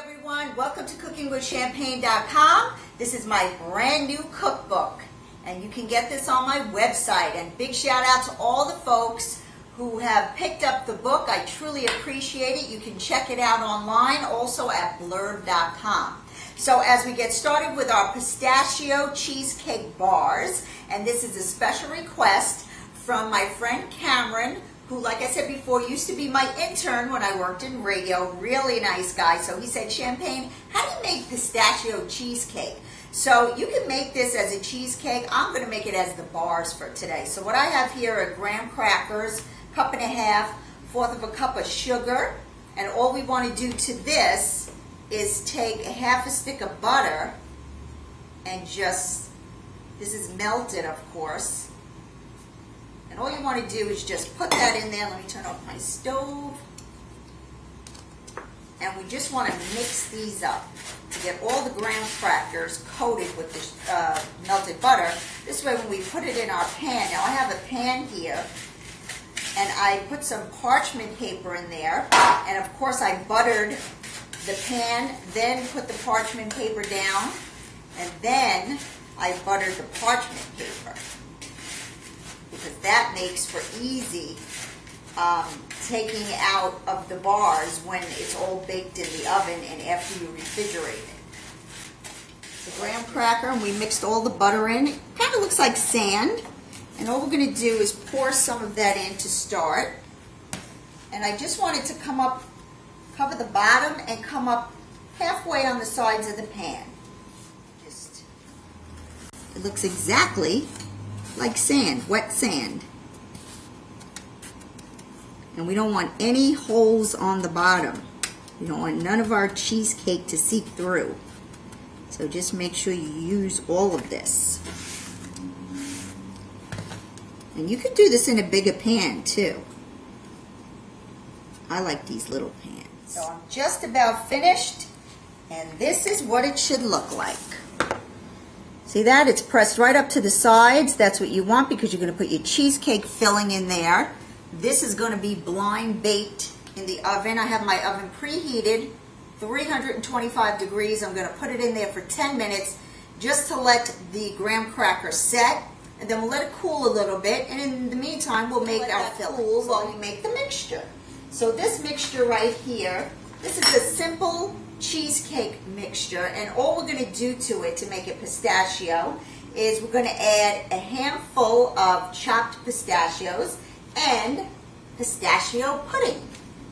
everyone, welcome to cookingwithchampagne.com. This is my brand new cookbook and you can get this on my website, and big shout out to all the folks who have picked up the book. I truly appreciate it. You can check it out online also at blurb.com. So as we get started with our pistachio cheesecake bars, and this is a special request from my friend Cameron, who, like I said before, used to be my intern when I worked in radio. Really nice guy. So he said, Champagne, how do you make pistachio cheesecake? So you can make this as a cheesecake. I'm going to make it as the bars for today. So what I have here are graham crackers, cup and a half, fourth of a cup of sugar. And all we want to do to this is take a half a stick of butter and just, this is melted of course. And all you want to do is just put that in there. Let me turn off my stove. And we just want to mix these up to get all the graham crackers coated with the melted butter. This way when we put it in our pan, now I have a pan here, and I put some parchment paper in there. And of course I buttered the pan, then put the parchment paper down, and then I buttered the parchment paper, because that makes for easy taking out of the bars when it's all baked in the oven and after you refrigerate it. The graham cracker, and we mixed all the butter in. It kind of looks like sand. And all we're going to do is pour some of that in to start. And I just want it to come up, cover the bottom and come up halfway on the sides of the pan. It looks exactly like sand, wet sand. And we don't want any holes on the bottom. We don't want none of our cheesecake to seep through. So just make sure you use all of this. And you can do this in a bigger pan too. I like these little pans. So I'm just about finished, and this is what it should look like. See that? It's pressed right up to the sides. That's what you want because you're going to put your cheesecake filling in there. This is going to be blind baked in the oven. I have my oven preheated, 325 degrees. I'm going to put it in there for 10 minutes just to let the graham cracker set, and then we'll let it cool a little bit, and in the meantime we'll make our filling while we make the mixture. So this mixture right here, this is a simple cheesecake mixture, and all we're going to do to it to make it pistachio is we're going to add a handful of chopped pistachios and pistachio pudding.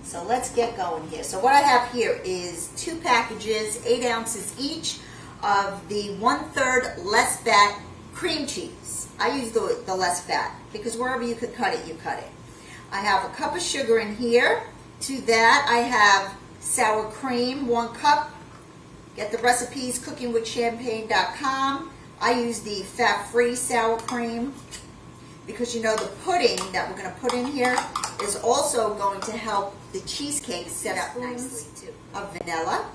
So let's get going here. So what I have here is 2 packages, 8 ounces each, of the 1/3 less fat cream cheese. I use the less fat because wherever you could cut it, you cut it. I have a cup of sugar in here. To that I have sour cream, 1 cup. Get the recipes cookingwithchampagne.com. I use the fat-free sour cream because you know the pudding that we're going to put in here is also going to help the cheesecake set up nicely too. Of vanilla.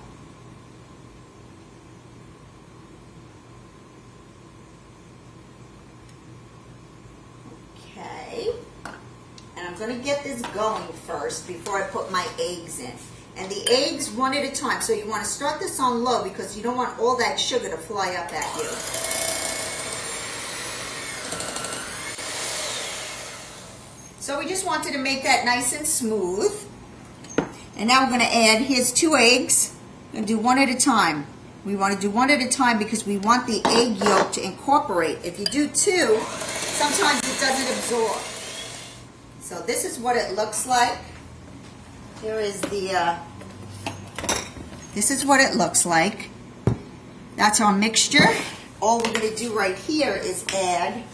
Okay. And I'm going to get this going first before I put my eggs in. And the eggs one at a time. So you want to start this on low because you don't want all that sugar to fly up at you. So we just wanted to make that nice and smooth. And now we're going to add, here's 2 eggs. I'm going to do one at a time. We want to do one at a time because we want the egg yolk to incorporate. If you do 2, sometimes it doesn't absorb. So this is what it looks like. Here is the, this is what it looks like. That's our mixture. All we're going to do right here is add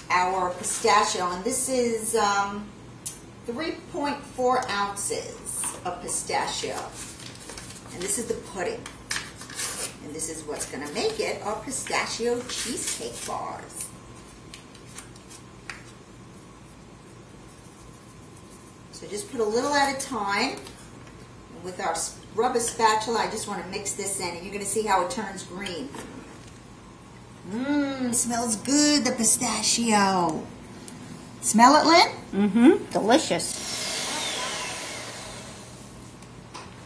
our pistachio, and this is 3.4 ounces of pistachio. And this is the pudding. And this is what's going to make it our pistachio cheesecake bars. So just put a little at a time. And with our rubber spatula, I just want to mix this in, and you're going to see how it turns green. Mmm, smells good, the pistachio. Smell it, Lynn? Mm-hmm. Delicious.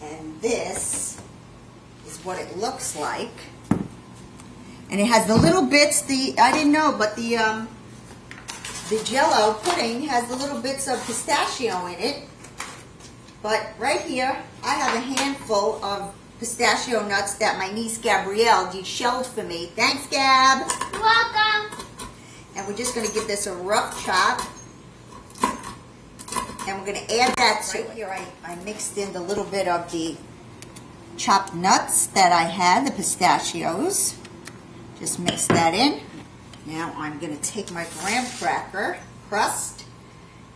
And this is what it looks like. And it has the little bits, I didn't know, but the Jell-O pudding has the little bits of pistachio in it. But right here, I have a handful of pistachio nuts that my niece Gabrielle de-shelled for me. Thanks, Gab. You're welcome. And we're just going to give this a rough chop. And we're going to add that to it. Here I mixed in the little bit of the chopped nuts that I had, the pistachios. Just mix that in. Now I'm going to take my graham cracker crust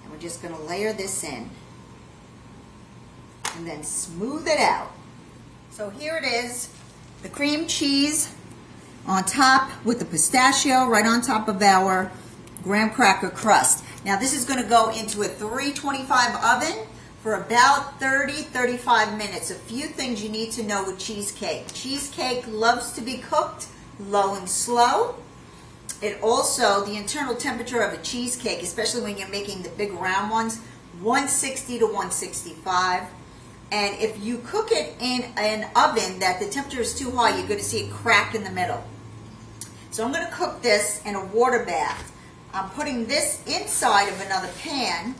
and we're just going to layer this in. And then smooth it out. So here it is, the cream cheese on top with the pistachio right on top of our graham cracker crust. Now this is going to go into a 325 oven for about 30-35 minutes. A few things you need to know with cheesecake. Cheesecake loves to be cooked low and slow. It also, the internal temperature of a cheesecake, especially when you're making the big round ones, 160 to 165. And if you cook it in an oven that the temperature is too high, you're going to see a crack in the middle. So I'm going to cook this in a water bath. I'm putting this inside of another pan,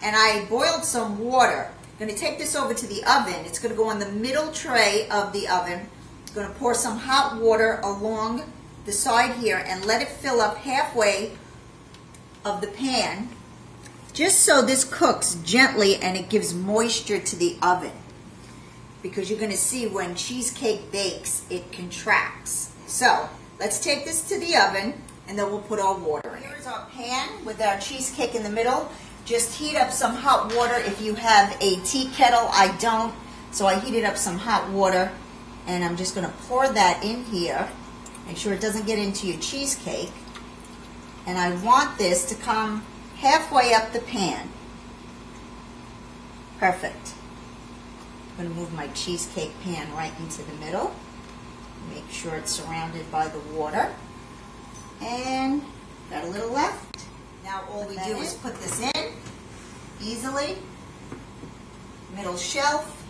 and I boiled some water. I'm going to take this over to the oven. It's going to go on the middle tray of the oven. I'm going to pour some hot water along the side here and let it fill up halfway of the pan, just so this cooks gently and it gives moisture to the oven. Because you're going to see when cheesecake bakes, it contracts. So let's take this to the oven and then we'll put our water in. Here's our pan with our cheesecake in the middle. Just heat up some hot water if you have a tea kettle. I don't, so I heated up some hot water and I'm just going to pour that in here. Make sure it doesn't get into your cheesecake. And I want this to come halfway up the pan. Perfect. I'm going to move my cheesecake pan right into the middle. Make sure it's surrounded by the water. And got a little left. Now all we do is put this in easily. Middle shelf.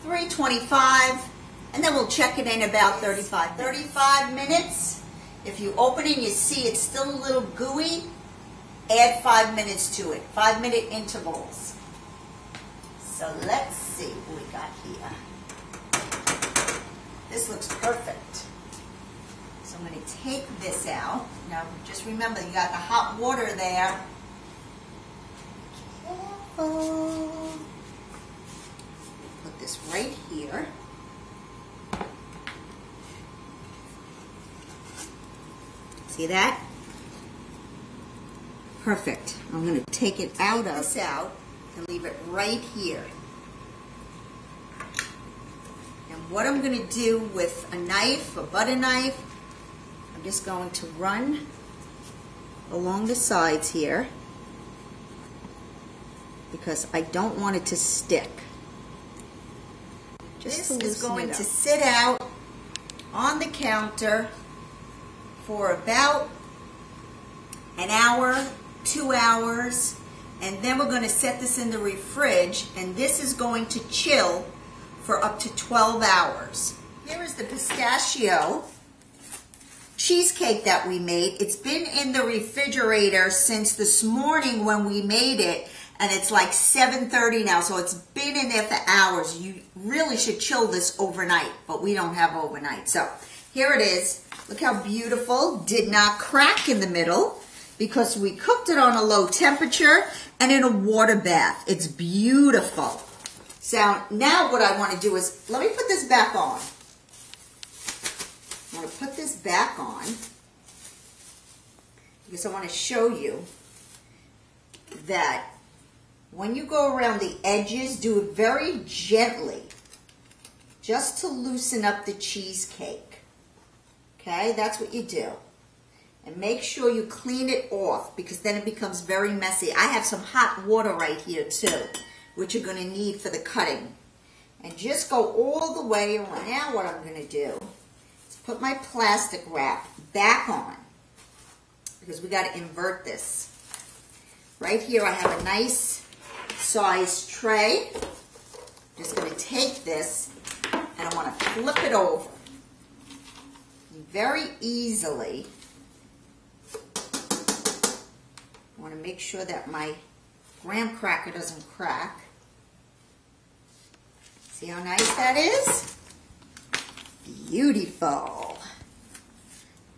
325. And then we'll check it in about 35 minutes. If you open it and you see it's still a little gooey, add 5 minutes to it. 5-minute intervals. So let's see what we got here. This looks perfect. So I'm going to take this out. Now just remember, you got the hot water there. Careful. Put this right here. See that? Perfect. I'm going to take it out of this out and leave it right here. And what I'm going to do with a knife, a butter knife, I'm just going to run along the sides here because I don't want it to stick. This is going to sit out on the counter for about an hour, 2 hours, and then we're going to set this in the fridge, and this is going to chill for up to 12 hours. Here is the pistachio cheesecake that we made. It's been in the refrigerator since this morning when we made it, and it's like 7:30 now, so it's been in there for hours. You really should chill this overnight, but we don't have overnight. So here it is. Look how beautiful. Did not crack in the middle because we cooked it on a low temperature and in a water bath. It's beautiful. So now what I want to do is, let me put this back on. I want to put this back on because I want to show you that when you go around the edges, do it very gently, just to loosen up the cheesecake. Okay, that's what you do. And make sure you clean it off because then it becomes very messy. I have some hot water right here too, which you're going to need for the cutting. And just go all the way around. Now what I'm going to do is put my plastic wrap back on because we got to invert this. Right here I have a nice size tray. I'm just going to take this and I want to flip it over very easily. I want to make sure that my graham cracker doesn't crack. See how nice that is? Beautiful.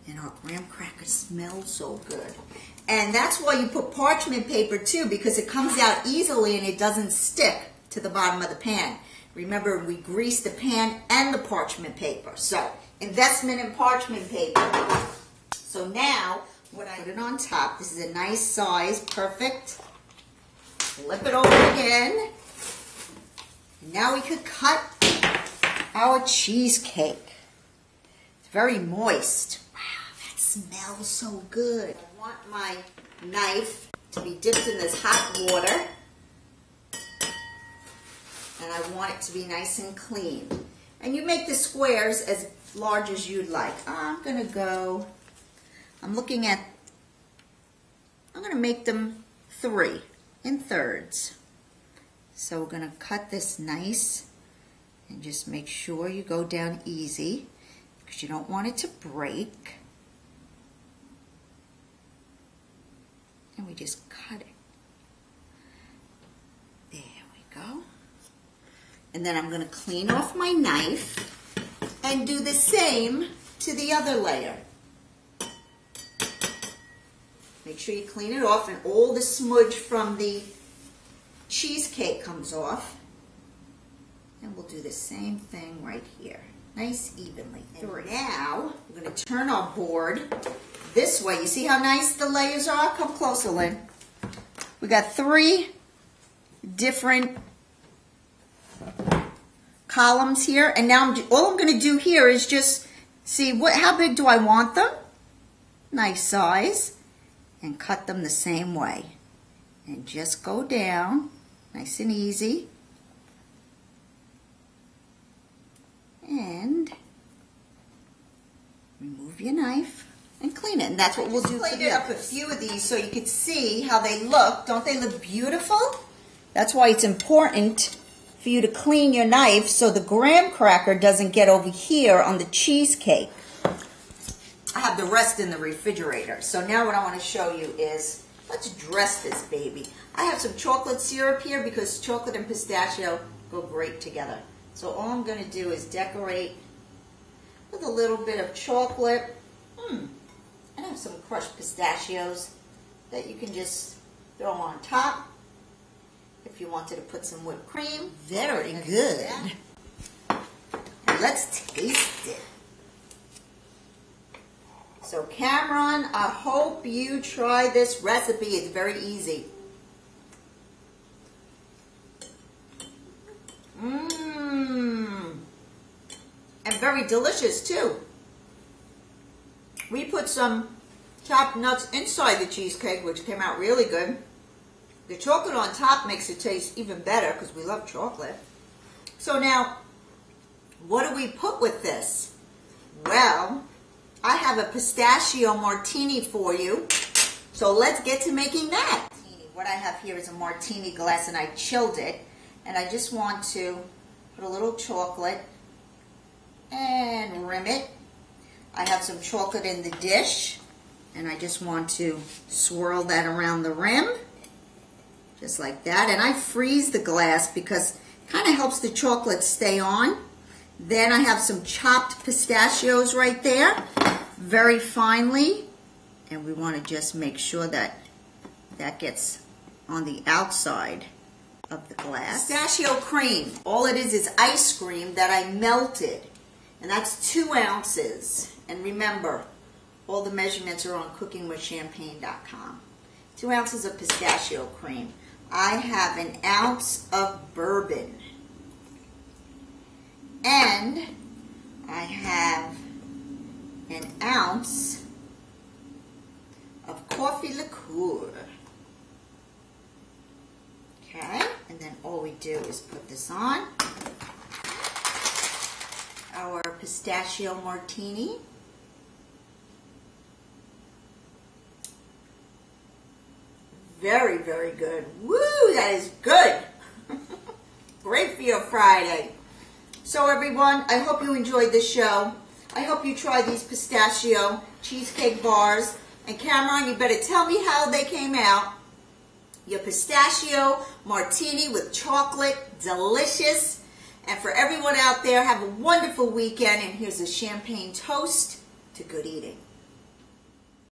And our graham cracker smells so good. And that's why you put parchment paper too, because it comes out easily and it doesn't stick to the bottom of the pan. Remember, we grease the pan and the parchment paper. So, investment in parchment paper. So now, what I put it on top, this is a nice size, perfect. Flip it over again. And now we could cut our cheesecake. It's very moist. Wow, that smells so good. I want my knife to be dipped in this hot water. And I want it to be nice and clean. And you make the squares as large as you'd like. I'm going to make them 3 in thirds. So we're going to cut this nice and just make sure you go down easy because you don't want it to break. And we just cut it. There we go. And then I'm going to clean off my knife and do the same to the other layer. Make sure you clean it off and all the smudge from the cheesecake comes off. And we'll do the same thing right here. Nice evenly. And now we're going to turn our board this way. You see how nice the layers are? Come closer, Lynn. We got 3 different columns here, and now all I'm going to do here is just see how big do I want them? Nice size, and cut them the same way, and just go down nice and easy, and remove your knife and clean it, and that's what we'll do. Clean it up a few of these so you can see how they look. Don't they look beautiful? That's why it's important for you to clean your knife so the graham cracker doesn't get over here on the cheesecake. I have the rest in the refrigerator. So now what I want to show you is, let's dress this baby. I have some chocolate syrup here because chocolate and pistachio go great together. So all I'm going to do is decorate with a little bit of chocolate. I have some crushed pistachios that you can just throw on top. If you wanted to put some whipped cream. Very good. And let's taste it. So Cameron, I hope you try this recipe. It's very easy. And very delicious too. We put some chopped nuts inside the cheesecake, which came out really good. The chocolate on top makes it taste even better because we love chocolate. So now, what do we put with this? Well, I have a pistachio martini for you. So let's get to making that. What I have here is a martini glass and I chilled it. And I just want to put a little chocolate and rim it. I have some chocolate in the dish. And I just want to swirl that around the rim. Just like that. And I freeze the glass because it kind of helps the chocolate stay on. Then I have some chopped pistachios right there, very finely. And we want to just make sure that that gets on the outside of the glass. Pistachio cream. All it is ice cream that I melted. And that's 2 ounces. And remember, all the measurements are on cookingwithchampagne.com. 2 ounces of pistachio cream. I have 1 ounce of bourbon. And I have 1 ounce of coffee liqueur. Okay, and then all we do is put this on. Our pistachio martini. Very, very good. Woo, that is good. Great for your Friday. So everyone, I hope you enjoyed this show. I hope you try these pistachio cheesecake bars. And Cameron, you better tell me how they came out. Your pistachio martini with chocolate, delicious. And for everyone out there, have a wonderful weekend. And here's a champagne toast to good eating.